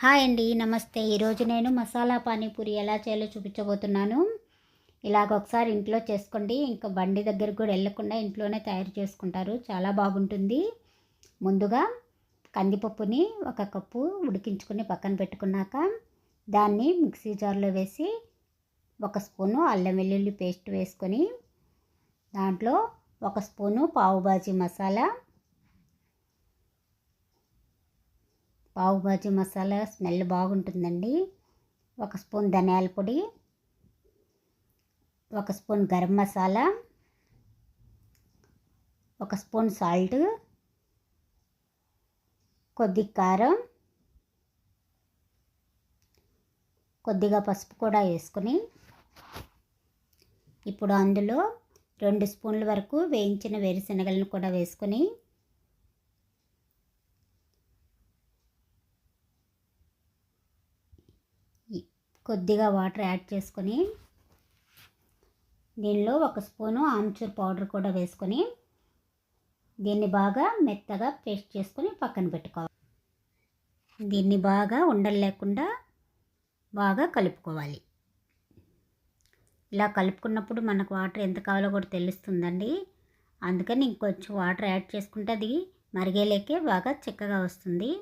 Hi అండి, నమస్తే. ఈరోజు నేను మసాలా పానీపూరి ఎలా చేయాలో చూపించబోతున్నాను. ఇలాగ ఒకసారి ఇంట్లో చేసుకోండి. ఇంకా బండి దగ్గరకు కూడా వెళ్ళకుండా ఇంట్లోనే తయారు చేసుకుంటారు. చాలా బాగుంటుంది. ముందుగా కందిపప్పుని 1 కప్పు ఉడికించుకొని పక్కన పెట్టుకున్నాక దాన్ని మిక్సీ జార్లో వేసి 1 స్పూను అల్లం వెల్లుల్లి పేస్ట్ వేసుకొని దాంట్లో 1 స్పూను పావుబాజీ మసాలా, పావుబాజీ మసాలా స్మెల్ బాగుంటుందండి. 1 స్పూన్ ధనియాల పొడి, 1 spoon garam masala, 1 spoon salt, కొద్ది కారం, కొద్దిగా పసుపు కూడా వేసుకొని ఇప్పుడు అందులో 2 స్పూన్ల వరకు వేయించిన వేరుశనగలను కూడా వేసుకొని కొద్దిగా వాటర్ యాడ్ చేసుకొని దీనిలో 1 స్పూను ఆమ్చూర్ పౌడర్ కూడా వేసుకొని దీన్ని బాగా మెత్తగా పేస్ట్ చేసుకొని పక్కన పెట్టుకోవాలి. దీన్ని బాగా ఉండలు లేకుండా బాగా కలుపుకోవాలి. ఇలా కలుపుకున్నప్పుడు మనకు వాటర్ ఎంత కావాలో కూడా తెలుస్తుందండి. అందుకని ఇంకొంచెం వాటర్ యాడ్ చేసుకుంటే అది మరిగేలేకే బాగా చిక్కగా వస్తుంది.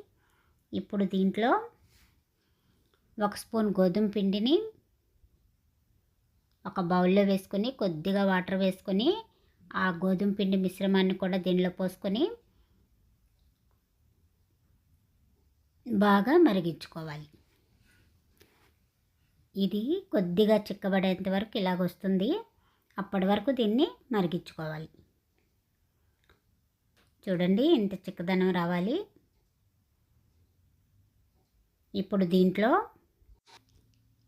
ఇప్పుడు దీంట్లో 1 స్పూన్ గోధుమ పిండిని ఒక బౌల్లో వేసుకొని కొద్దిగా వాటర్ వేసుకొని ఆ గోధుమ పిండి మిశ్రమాన్ని కూడా దీనిలో పోసుకొని బాగా మరిగించుకోవాలి. ఇది కొద్దిగా చిక్కబడేంత వరకు ఇలాగ వస్తుంది. అప్పటి వరకు దీన్ని మరిగించుకోవాలి. చూడండి, ఇంత చిక్కదనం రావాలి. ఇప్పుడు దీంట్లో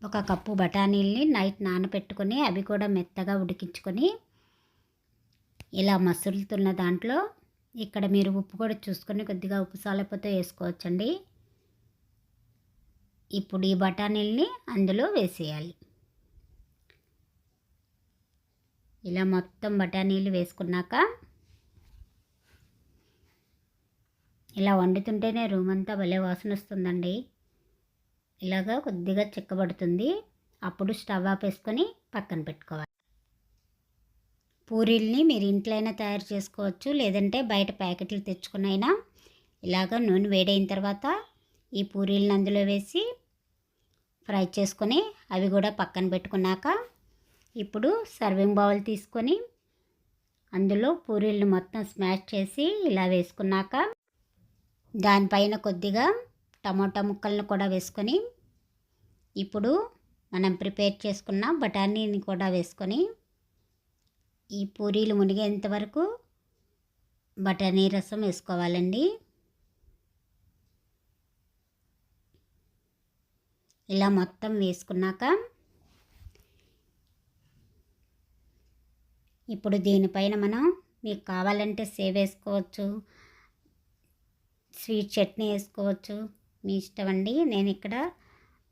1 కప్పు బఠానీల్ని నైట్ నానబెట్టుకొని అవి కూడా మెత్తగా ఉడికించుకొని ఇలా మసులుతున్న దాంట్లో ఇక్కడ మీరు ఉప్పు కూడా చూసుకొని కొద్దిగా ఉప్పు సాలపోతే వేసుకోవచ్చండి. ఇప్పుడు ఈ బఠానీల్ని అందులో వేసేయాలి. ఇలా మొత్తం బఠానీలు వేసుకున్నాక ఇలా వండుతుంటేనే రూమ్ అంతా భలే వాసన వస్తుందండి. ఇలాగా కొద్దిగా చిక్కబడుతుంది. అప్పుడు స్టవ్ ఆపేసుకొని పక్కన పెట్టుకోవాలి. పూరీల్ని మీరు ఇంట్లో అయినా తయారు చేసుకోవచ్చు, లేదంటే బయట ప్యాకెట్లు తెచ్చుకునైనా ఇలాగ నూనె వేడైన తర్వాత ఈ పూరీలను అందులో వేసి ఫ్రై చేసుకొని అవి కూడా పక్కన పెట్టుకున్నాక ఇప్పుడు సర్వింగ్ బౌల్ తీసుకొని అందులో పూరీలను మొత్తం స్మాష్ చేసి ఇలా వేసుకున్నాక దానిపైన కొద్దిగా టమోటా ముక్కలను కూడా వేసుకొని ఇప్పుడు మనం ప్రిపేర్ చేసుకున్న బఠానీని కూడా వేసుకొని ఈ పూరీలు మునిగేంత వరకు బఠానీ రసం వేసుకోవాలండి. ఇలా మొత్తం వేసుకున్నాక ఇప్పుడు దీనిపైన మనం మీకు కావాలంటే సేవ్ వేసుకోవచ్చు, స్వీట్ చట్నీ వేసుకోవచ్చు, మీ ఇష్టం అండి. నేను ఇక్కడ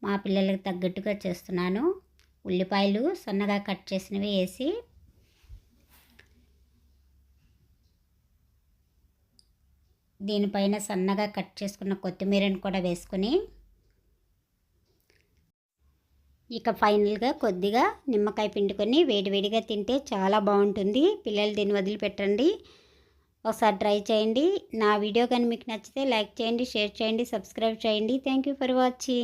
మా పిల్లలకు తగ్గట్టుగా చేస్తున్నాను. ఉల్లిపాయలు సన్నగా కట్ చేసినవి వేసి దీనిపైన సన్నగా కట్ చేసుకున్న కొత్తిమీరని కూడా వేసుకొని ఇక ఫైనల్గా కొద్దిగా నిమ్మకాయ పిండుకొని వేడివేడిగా తింటే చాలా బాగుంటుంది. పిల్లలు దీన్ని వదిలిపెట్టండి. ఒకసారి ట్రై చేయండి. నా వీడియో కానీ మీకు నచ్చితే లైక్ చేయండి, షేర్ చేయండి, సబ్స్క్రైబ్ చేయండి. Thank you for watching.